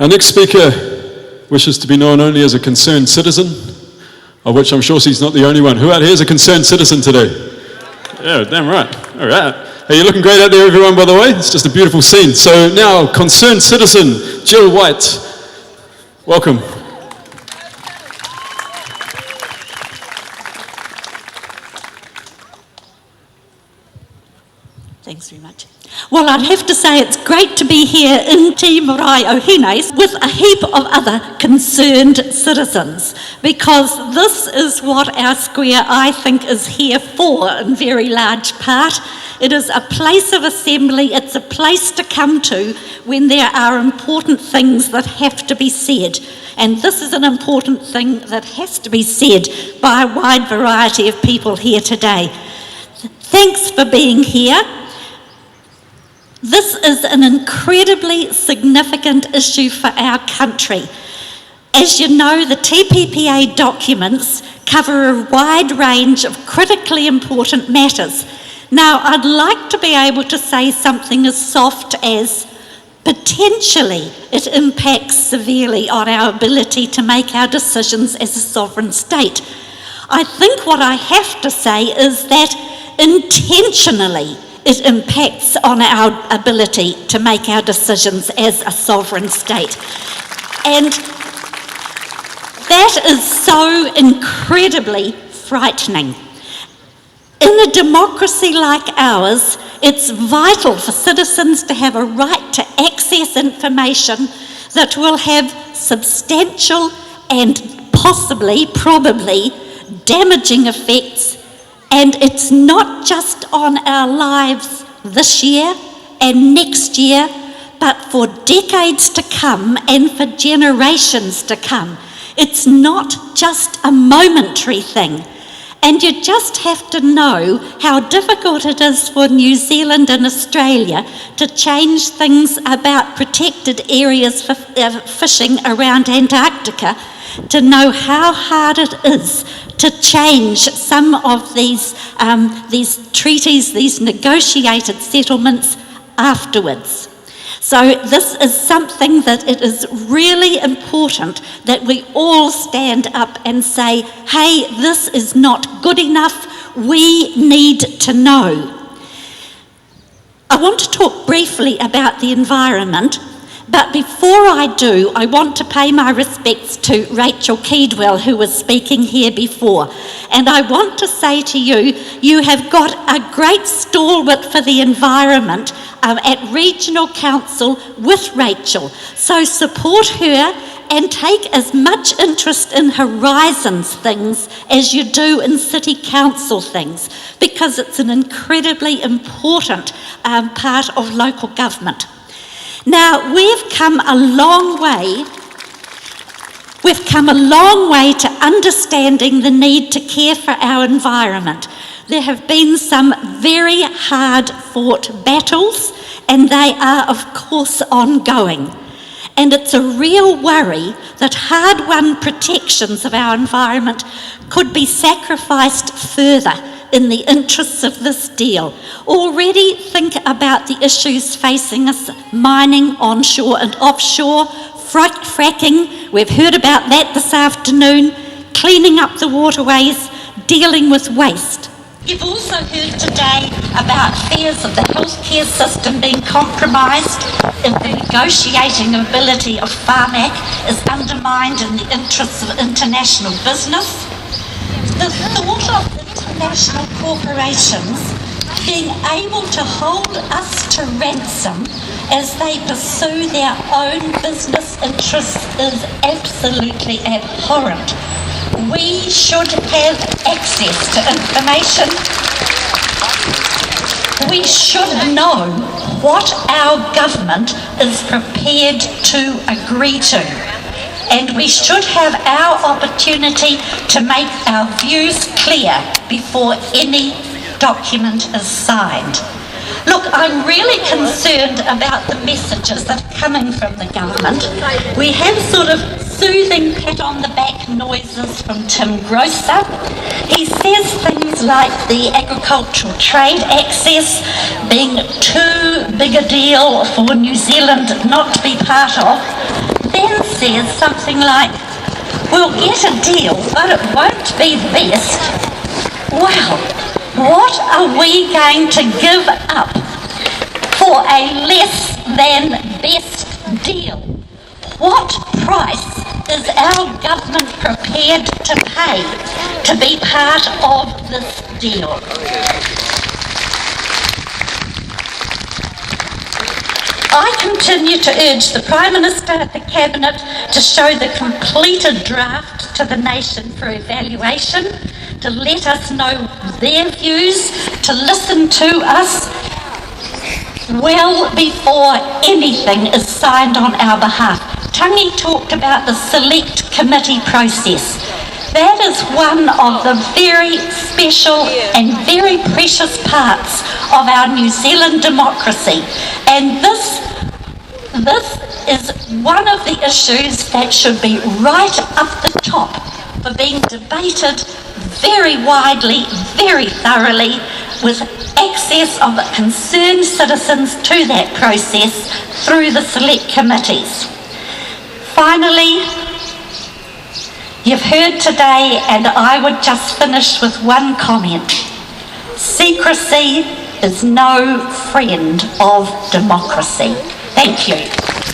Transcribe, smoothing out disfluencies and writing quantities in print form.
Our next speaker wishes to be known only as a concerned citizen, of which I'm sure she's not the only one. Who out here is a concerned citizen today? Yeah, damn right. All right. Hey, you're looking great out there, everyone, by the way. It's just a beautiful scene. So now, concerned citizen, Jill White. Welcome. Thanks very much. Well, I'd have to say it's great to be here in Te Marae o Hines with a heap of other concerned citizens, because this is what our square, I think, is here for in very large part. It is a place of assembly, it's a place to come to when there are important things that have to be said. And this is an important thing that has to be said by a wide variety of people here today. Thanks for being here. This is an incredibly significant issue for our country. As you know, the TPPA documents cover a wide range of critically important matters. Now, I'd like to be able to say something as soft as potentially it impacts severely on our ability to make our decisions as a sovereign state. I think what I have to say is that intentionally it impacts on our ability to make our decisions as a sovereign state. And that is so incredibly frightening. In a democracy like ours, it's vital for citizens to have a right to access information that will have substantial and possibly, probably, damaging effects. And it's not just on our lives this year and next year, but for decades to come and for generations to come. It's not just a momentary thing. And you just have to know how difficult it is for New Zealand and Australia to change things about protected areas for fishing around Antarctica, to know how hard it is to change some of these treaties, these negotiated settlements afterwards. So this is something that it is really important that we all stand up and say, hey, this is not good enough, we need to know. I want to talk briefly about the environment. But before I do, I want to pay my respects to Rachel Keedwell, who was speaking here before. And I want to say to you, you have got a great stalwart for the environment at Regional Council with Rachel. So support her and take as much interest in Horizons things as you do in City Council things, because it's an incredibly important part of local government. Now, we've come a long way to understanding the need to care for our environment. There have been some very hard-fought battles, and they are, of course, ongoing. And it's a real worry that hard-won protections of our environment could be sacrificed further in the interests of this deal. Already think about the issues facing us: mining onshore and offshore, fracking, we've heard about that this afternoon, cleaning up the waterways, dealing with waste. You've also heard today about fears of the healthcare system being compromised if the negotiating ability of Pharmac is undermined in the interests of international business. The thought of international corporations being able to hold us to ransom as they pursue their own business interests is absolutely abhorrent. We should have access to information. We should know what our government is prepared to agree to. And we should have our opportunity to make our views clear before any document is signed. Look, I'm really concerned about the messages that are coming from the government. We have sort of soothing pat on the back noises from Tim Grosser. He says things like the agricultural trade access being too big a deal for New Zealand not to be part of. is something like, we'll get a deal, but it won't be the best. Well, what are we going to give up for a less than best deal? What price is our government prepared to pay to be part of this deal? I continue to urge the Prime Minister and the Cabinet to show the completed draft to the nation for evaluation, to let us know their views, to listen to us well before anything is signed on our behalf. Tangi talked about the select committee process. That is one of the very special and very precious parts of our New Zealand democracy. And this is one of the issues that should be right up the top for being debated very widely, very thoroughly, with access of concerned citizens to that process through the select committees. Finally, you've heard today, and I would just finish with one comment. Secrecy is no friend of democracy. Thank you.